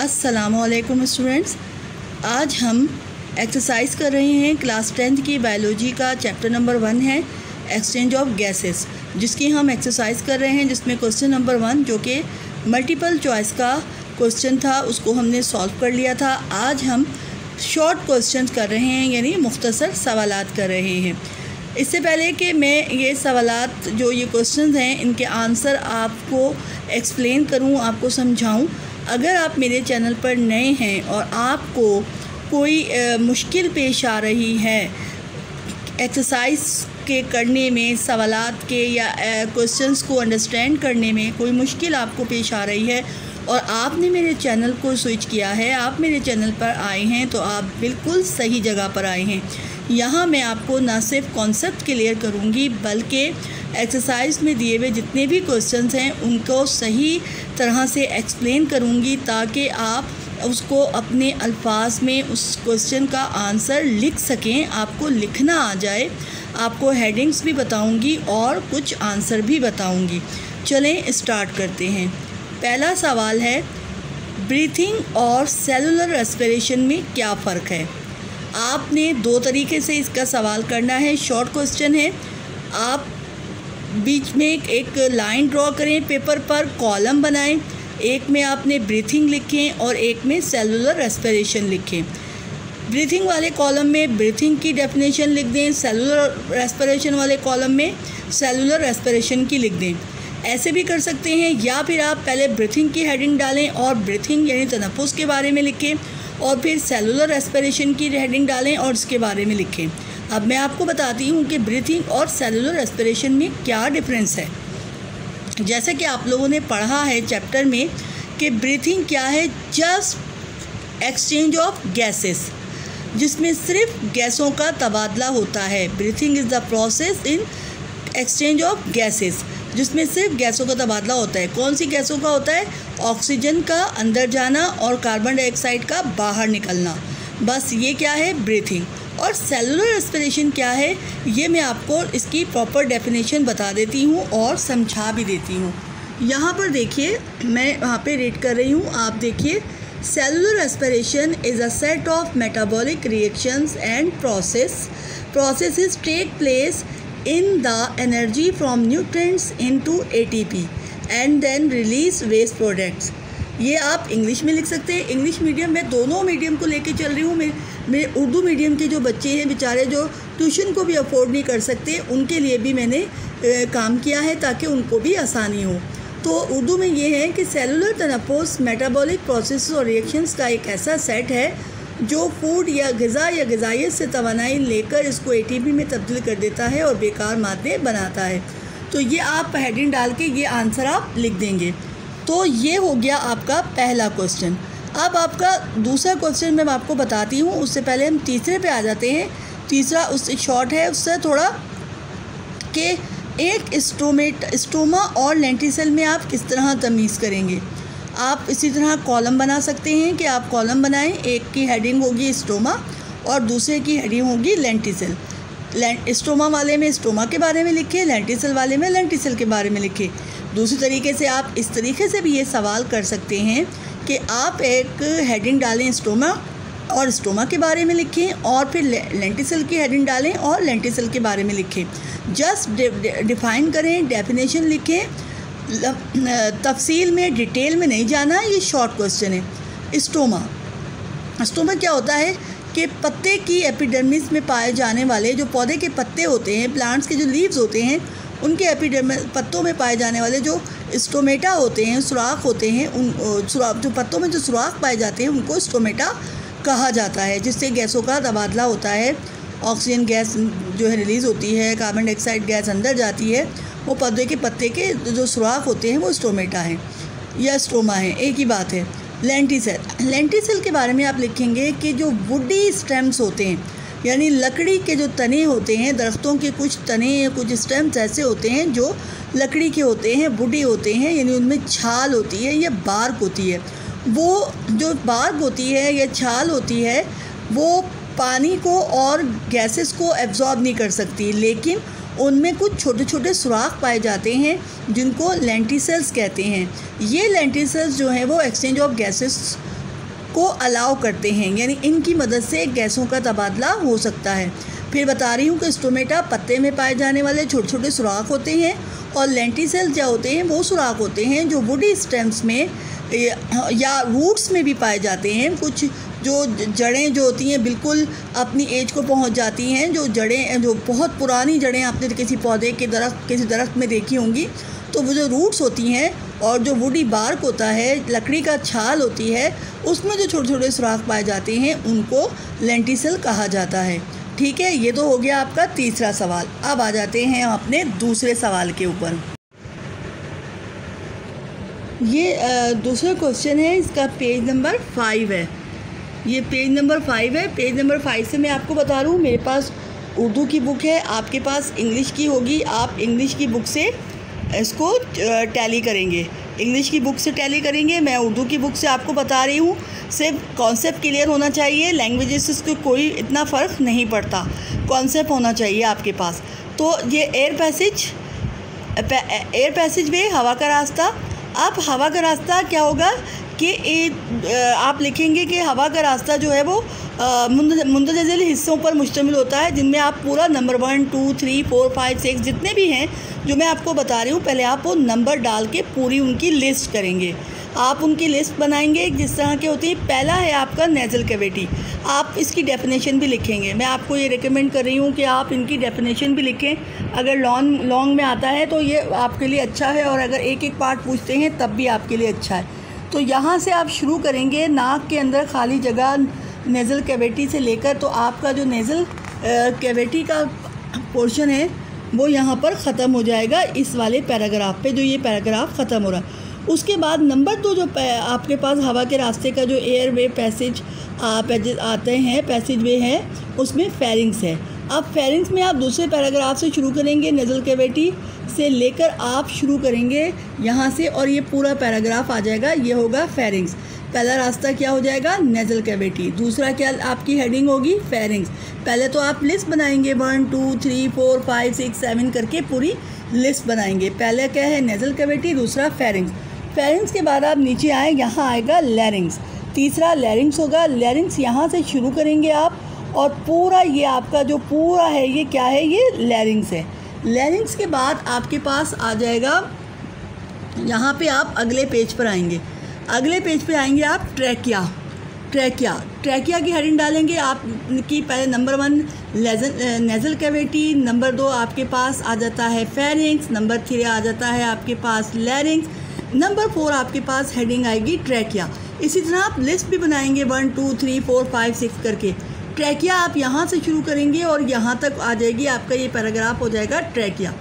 अस्सलामुअलैकुम स्टूडेंट्स, आज हम एक्सरसाइज कर रहे हैं क्लास 10th की बायोलॉजी का चैप्टर नंबर 1 है एक्सचेंज ऑफ गैसेस, जिसकी हम एक्सरसाइज कर रहे हैं। जिसमें क्वेश्चन नंबर 1 जो कि मल्टीपल चॉइस का क्वेश्चन था उसको हमने सॉल्व कर लिया था। आज हम शॉर्ट क्वेश्चन कर रहे हैं, यानी मुख्तसर सवालात कर रहे हैं। इससे पहले कि मैं ये सवालात जो ये क्वेश्चन हैं इनके आंसर आपको एक्सप्लेन करूं, आपको समझाऊं, अगर आप मेरे चैनल पर नए हैं और आपको कोई मुश्किल पेश आ रही है एक्सरसाइज के करने में, सवालात के या क्वेश्चंस को अंडरस्टैंड करने में कोई मुश्किल आपको पेश आ रही है और आपने मेरे चैनल को स्विच किया है, आप मेरे चैनल पर आए हैं, तो आप बिल्कुल सही जगह पर आए हैं। यहाँ मैं आपको ना सिर्फ कॉन्सेप्ट क्लियर करूँगी बल्कि एक्सरसाइज में दिए हुए जितने भी क्वेश्चंस हैं उनको सही तरह से एक्सप्लेन करूँगी ताकि आप उसको अपने अल्फाज में उस क्वेश्चन का आंसर लिख सकें, आपको लिखना आ जाए। आपको हेडिंग्स भी बताऊँगी और कुछ आंसर भी बताऊँगी। चलें स्टार्ट करते हैं। पहला सवाल है, ब्रीथिंग और सेलुलर रेस्पिरेशन में क्या फ़र्क है। आपने दो तरीके से इसका सवाल करना है। शॉर्ट क्वेश्चन है, आप बीच में एक लाइन ड्रॉ करें, पेपर पर कॉलम बनाएं, एक में आपने ब्रीथिंग लिखें और एक में सेलुलर रेस्पिरेशन लिखें। ब्रीथिंग वाले कॉलम में ब्रीथिंग की डेफिनेशन लिख दें, सेलुलर रेस्पिरेशन वाले कॉलम में सेलुलर रेस्पिरेशन की लिख दें। ऐसे भी कर सकते हैं, या फिर आप पहले ब्रीथिंग की हेडिंग डालें और ब्रीथिंग यानी तनफ़ुस के बारे में लिखें और फिर सेलुलर रेस्पिरेशन की हेडिंग डालें और इसके बारे में लिखें। अब मैं आपको बताती हूँ कि ब्रीथिंग और सेलुलर रेस्पिरेशन में क्या डिफरेंस है। जैसे कि आप लोगों ने पढ़ा है चैप्टर में कि ब्रीथिंग क्या है, जस्ट एक्सचेंज ऑफ गैसेस, जिसमें सिर्फ गैसों का तबादला होता है। Breathing is the process in exchange of gases, जिसमें सिर्फ गैसों का तबादला होता है। कौन सी गैसों का होता है? ऑक्सीजन का अंदर जाना और कार्बन डाइऑक्साइड का बाहर निकलना। बस ये क्या है? ब्रीथिंग। और सेलुलर रेस्पिरेशन क्या है, ये मैं आपको इसकी प्रॉपर डेफिनेशन बता देती हूँ और समझा भी देती हूँ। यहाँ पर देखिए, मैं वहाँ पे रीड कर रही हूँ, आप देखिए। Cellular respiration is a set of metabolic reactions and processes take place in the energy from nutrients into ATP and then release waste products। ये आप इंग्लिश में लिख सकते हैं। इंग्लिश मीडियम में दोनों मीडियम को लेके चल रही हूँ। मेरे उर्दू मीडियम के जो बच्चे हैं बेचारे, जो ट्यूशन को भी अफोर्ड नहीं कर सकते, उनके लिए भी मैंने काम किया है ताकि उनको भी आसानी हो। तो उर्दू में ये है कि सेलुलर तनफ़ुस मेटाबॉलिक प्रोसेस और रिएक्शंस का एक ऐसा सेट है जो फूड या ग़िज़ा या ग़िज़ाइयत से तवानाई लेकर इसको एटीपी में तब्दील कर देता है और बेकार मादे बनाता है। तो ये आप हेडिंग डाल के ये आंसर आप लिख देंगे। तो ये हो गया आपका पहला क्वेश्चन। अब आपका दूसरा क्वेश्चन मैं आपको बताती हूँ, उससे पहले हम तीसरे पे आ जाते हैं। तीसरा उससे शॉर्ट है, उससे थोड़ा कि एक स्टोमा और लेंटिसल में आप किस तरह तमीज़ करेंगे। आप इसी तरह कॉलम बना सकते हैं कि आप कॉलम बनाएं, एक की हेडिंग होगी स्टोमा और दूसरे की हेडिंग होगी लेंटिसल। स्टोमा वाले में स्टोमा के बारे में लिखें, लेंटिसल वाले में लेंटिसल के बारे में लिखें। दूसरी तरीके से आप इस तरीके से भी ये सवाल कर सकते हैं कि आप एक हेडिंग डालें स्टोमा और स्टोमा के बारे में लिखें और फिर लेंटिसल की हेडिंग डालें और लेंटिसल के बारे में लिखें। जस्ट डिफ़ाइन करें, डेफिनेशन लिखें, तफसील में डिटेल में नहीं जाना। ये शॉर्ट क्वेश्चन है। स्टोमा क्या होता है कि पत्ते की एपिडर्मिस में पाए जाने वाले जो पौधे के पत्ते होते हैं, प्लांट्स के जो लीव्स होते हैं, उनके एपिडर्मिस पत्तों में पाए जाने वाले जो स्टोमेटा होते हैं, सुराख होते हैं, उन सुराख जो पत्तों में जो सुराख पाए जाते हैं उनको स्टोमेटा कहा जाता है, जिससे गैसों का तबादला होता है। ऑक्सीजन गैस जो है रिलीज़ होती है, कार्बन डाइऑक्साइड गैस अंदर जाती है। वो पौधे के पत्ते के जो सुराख होते हैं वो स्टोमेटा हैं या स्टोमा है, एक ही बात है। लेंटिसल के बारे में आप लिखेंगे कि जो वुडी स्टेम्स होते हैं, यानी लकड़ी के जो तने होते हैं, दरख्तों के कुछ तने या कुछ स्टेम्स ऐसे होते हैं जो लकड़ी के होते हैं, वुडी होते हैं, यानी उनमें छाल होती है या बार्क होती है। वो जो बार्क होती है या छाल होती है वो पानी को और गैसेस को एब्जॉर्ब नहीं कर सकती, लेकिन उनमें कुछ छोटे छोटे सुराख पाए जाते हैं जिनको लेंटिसल्स कहते हैं। ये लेंटिसल्स जो हैं वो एक्सचेंज ऑफ गैसेस को अलाउ करते हैं, यानी इनकी मदद से गैसों का तबादला हो सकता है। फिर बता रही हूँ कि स्टोमेटा पत्ते में पाए जाने वाले छोटे छोटे सुराख होते हैं और लेंटिसेल क्या होते हैं, वो सुराख होते हैं जो वुडी स्टेम्स में या रूट्स में भी पाए जाते हैं। कुछ जो जड़ें जो होती हैं बिल्कुल अपनी एज को पहुंच जाती हैं, जो जड़ें जो बहुत पुरानी जड़ें आपने किसी पौधे के किसी दरख्त में देखी होंगी, तो वो जो रूट्स होती हैं और जो वुडी बार्क होता है, लकड़ी का छाल होती है, उसमें जो छोटे छोटे सुराख पाए जाते हैं उनको लेंटिसेल कहा जाता है। ठीक है, ये तो हो गया आपका तीसरा सवाल। अब आ जाते हैं अपने दूसरे सवाल के ऊपर। ये दूसरा क्वेश्चन है, इसका पेज नंबर 5 है। ये पेज नंबर 5 है। पेज नंबर 5 से मैं आपको बता रहा हूँ, मेरे पास उर्दू की बुक है, आपके पास इंग्लिश की होगी। आप इंग्लिश की बुक से इसको टैली करेंगे, इंग्लिश की बुक से टैली करेंगे। मैं उर्दू की बुक से आपको बता रही हूँ। सिर्फ कॉन्सेप्ट क्लियर होना चाहिए, लैंग्वेजेस से कोई इतना फ़र्क नहीं पड़ता, कॉन्सेप्ट होना चाहिए आपके पास। तो ये एयर पैसेज वे, हवा का रास्ता। अब हवा का रास्ता क्या होगा कि आप लिखेंगे कि हवा का रास्ता जो है वो मुंतज़िल हिस्सों पर मुश्तमिल होता है, जिनमें आप पूरा नंबर 1, 2, 3, 4, 5, 6 जितने भी हैं जो मैं आपको बता रही हूँ, पहले आप वो नंबर डाल के पूरी उनकी लिस्ट करेंगे। आप उनकी लिस्ट बनाएंगे जिस तरह की होती है। पहला है आपका नेज़ल कैविटी, आप इसकी डेफिनेशन भी लिखेंगे। मैं आपको ये रिकमेंड कर रही हूँ कि आप इनकी डेफिनेशन भी लिखें। अगर लॉन्ग में आता है तो ये आपके लिए अच्छा है, और अगर एक एक पार्ट पूछते हैं तब भी आपके लिए अच्छा है। तो यहाँ से आप शुरू करेंगे, नाक के अंदर खाली जगह नेज़ल कैविटी से लेकर, तो आपका जो नेज़ल कैविटी का पोर्शन है वो यहाँ पर ख़त्म हो जाएगा इस वाले पैराग्राफ पे, जो ये पैराग्राफ ख़त्म हो रहा है। उसके बाद नंबर 2 जो आपके पास हवा के रास्ते का जो एयर वे पैसेज आते हैं, पैसेज वे है, उसमें फेरिंग्स है। अब फेरिंग्स में आप दूसरे पैराग्राफ से शुरू करेंगे, नेज़ल कैविटी से लेकर आप शुरू करेंगे यहाँ से, और ये पूरा पैराग्राफ आ जाएगा, ये होगा फेरिंग्स। पहला रास्ता क्या हो जाएगा, नेज़ल कैविटी। दूसरा क्या आपकी हेडिंग होगी, फेरिंग्स। पहले तो आप लिस्ट बनाएंगे 1, 2, 3, 4, 5, 6, 7 करके पूरी लिस्ट बनाएंगे। पहले क्या है, नेज़ल कैविटी, दूसरा फेरिंग्स। फेरिंग्स के बाद आप नीचे आए, यहाँ आएगा लैरिंग्स। तीसरा लैरिंग्स होगा। लैरिंग्स यहाँ से शुरू करेंगे आप, और पूरा ये आपका जो पूरा है ये क्या है, ये लैरिंग्स है। लैरिंग्स के बाद आपके पास आ जाएगा, यहाँ पे आप अगले पेज पर आएंगे। अगले पेज पे आएंगे आप ट्रैकिया की हेडिंग डालेंगे आप की। पहले नंबर 1 नेज़ल कैविटी, नंबर 2 आपके पास आ जाता है फेरिंग्स, नंबर 3 आ जाता है आपके पास लैरिंग्स, नंबर 4 आपके पास हेडिंग आएगी ट्रैकिया। इसी तरह आप लिस्ट भी बनाएंगे 1, 2, 3, 4, 5, 6 करके। ट्रैकिया आप यहाँ से शुरू करेंगे और यहाँ तक आ जाएगी, आपका ये पैराग्राफ हो जाएगा ट्रैकिया।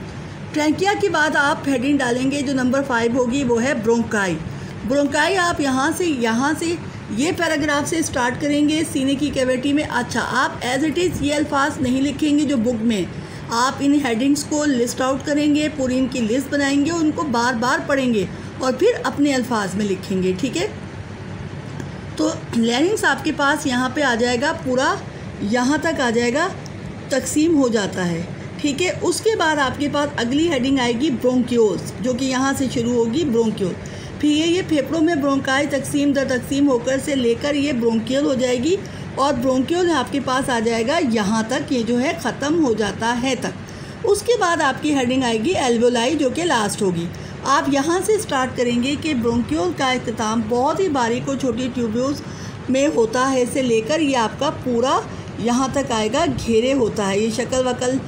ट्रैकिया के बाद आप हेडिंग डालेंगे, जो नंबर 5 होगी वो है ब्रोंकाई। ब्रोंकाई आप यहाँ से ये पैराग्राफ से स्टार्ट करेंगे सीने की कैविटी में। अच्छा, आप एज इट इज़ ये अल्फाज नहीं लिखेंगे जो बुक में, आप इन हेडिंग्स को लिस्ट आउट करेंगे, पूरी इनकी लिस्ट बनाएंगे, उनको बार बार पढ़ेंगे और फिर अपने अल्फाज में लिखेंगे। ठीक है, तो लैरिंग्स आपके पास यहाँ पे आ जाएगा, पूरा यहाँ तक आ जाएगा, तकसीम हो जाता है। ठीक है, उसके बाद आपके पास अगली हेडिंग आएगी ब्रोंक्यूल्स, जो कि यहाँ से शुरू होगी ब्रोंक्यूल। फिर ये फेफड़ों में ब्रोंकाई तकसीम दर तकसीम होकर से लेकर ये ब्रोंकियल हो जाएगी, और ब्रोंकियल आपके पास आ जाएगा यहाँ तक, ये जो है ख़त्म हो जाता है तक। उसके बाद आपकी हेडिंग आएगी एल्वोलाई, जो कि लास्ट होगी। आप यहाँ से स्टार्ट करेंगे कि ब्रोंकियल का इख्तिताम बहुत ही बारीक और छोटी ट्यूब्यूल्स में होता है, से लेकर ये आपका पूरा यहाँ तक आएगा, घेरे होता है। ये शक्ल वकल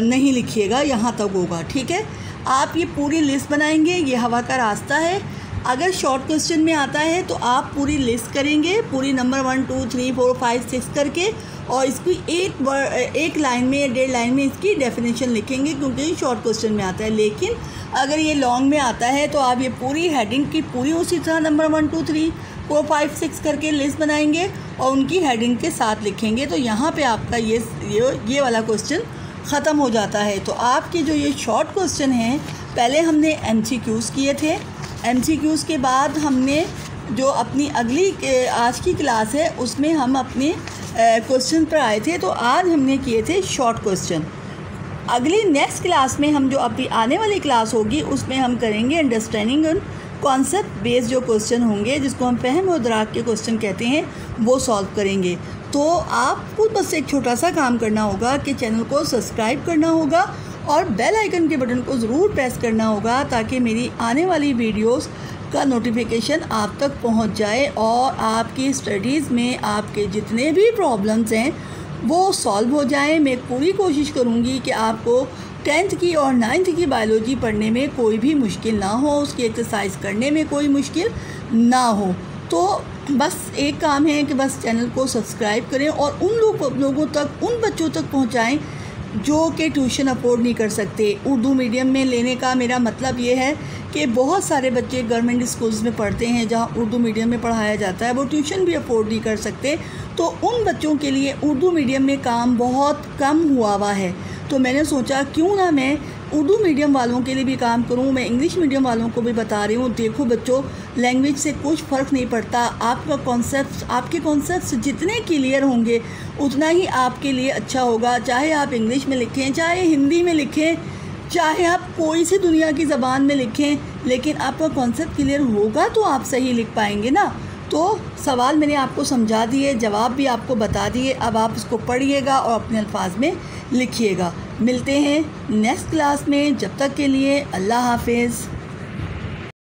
नहीं लिखिएगा, यहाँ तक होगा। ठीक है, आप ये पूरी लिस्ट बनाएंगे, ये हवा का रास्ता है। अगर शॉर्ट क्वेश्चन में आता है तो आप पूरी लिस्ट करेंगे, पूरी नंबर 1, 2, 3, 4, 5, 6 करके, और इसकी एक लाइन में या 1.5 लाइन में इसकी डेफिनेशन लिखेंगे, क्योंकि शॉर्ट क्वेश्चन में आता है। लेकिन अगर ये लॉन्ग में आता है तो आप ये पूरी हेडिंग की पूरी उसी तरह नंबर 1, 2, 3, 4, 5, 6 करके लिस्ट बनाएंगे और उनकी हेडिंग के साथ लिखेंगे। तो यहाँ पे आपका ये वाला क्वेश्चन ख़त्म हो जाता है। तो आपके जो ये शॉर्ट क्वेश्चन हैं, पहले हमने MCQs किए थे। MCQs के बाद हमने जो अपनी अगली आज की क्लास है उसमें हम अपने क्वेश्चन पर आए थे। तो आज हमने किए थे शॉर्ट क्वेश्चन। अगली नेक्स्ट क्लास में हम जो अपनी आने वाली क्लास होगी उसमें हम करेंगे अंडरस्टैंडिंग कॉन्सेप्ट बेस्ड जो क्वेश्चन होंगे, जिसको हम फहम और इदराक के क्वेश्चन कहते हैं, वो सॉल्व करेंगे। तो आपको बस एक छोटा सा काम करना होगा कि चैनल को सब्सक्राइब करना होगा और बेल आइकन के बटन को ज़रूर प्रेस करना होगा, ताकि मेरी आने वाली वीडियोस का नोटिफिकेशन आप तक पहुंच जाए और आपकी स्टडीज़ में आपके जितने भी प्रॉब्लम्स हैं वो सॉल्व हो जाएं। मैं पूरी कोशिश करूंगी कि आपको 10th की और 9th की बायोलॉजी पढ़ने में कोई भी मुश्किल ना हो, उसकी एक्सरसाइज करने में कोई मुश्किल ना हो। तो बस एक काम है कि बस चैनल को सब्सक्राइब करें और उन लोगों तक, उन बच्चों तक पहुंचाएं जो कि ट्यूशन अफोर्ड नहीं कर सकते। उर्दू मीडियम में लेने का मेरा मतलब ये है कि बहुत सारे बच्चे गवर्नमेंट स्कूल्स में पढ़ते हैं जहाँ उर्दू मीडियम में पढ़ाया जाता है, वो ट्यूशन भी अफोर्ड नहीं कर सकते। तो उन बच्चों के लिए उर्दू मीडियम में काम बहुत कम हुआ है। तो मैंने सोचा क्यों ना मैं उर्दू मीडियम वालों के लिए भी काम करूं। मैं इंग्लिश मीडियम वालों को भी बता रही हूं, देखो बच्चों, लैंग्वेज से कुछ फ़र्क नहीं पड़ता। आपके कॉन्सेप्ट्स जितने क्लियर होंगे उतना ही आपके लिए अच्छा होगा। चाहे आप इंग्लिश में लिखें, चाहे हिंदी में लिखें, चाहे आप कोई सी दुनिया की ज़बान में लिखें, लेकिन आपका कॉन्सेप्ट क्लियर होगा तो आप सही लिख पाएंगे ना। तो सवाल मैंने आपको समझा दिए, जवाब भी आपको बता दिए। अब आप इसको पढ़िएगा और अपने अल्फाज में लिखिएगा। मिलते हैं नेक्स्ट क्लास में, जब तक के लिए अल्लाह हाफिज़।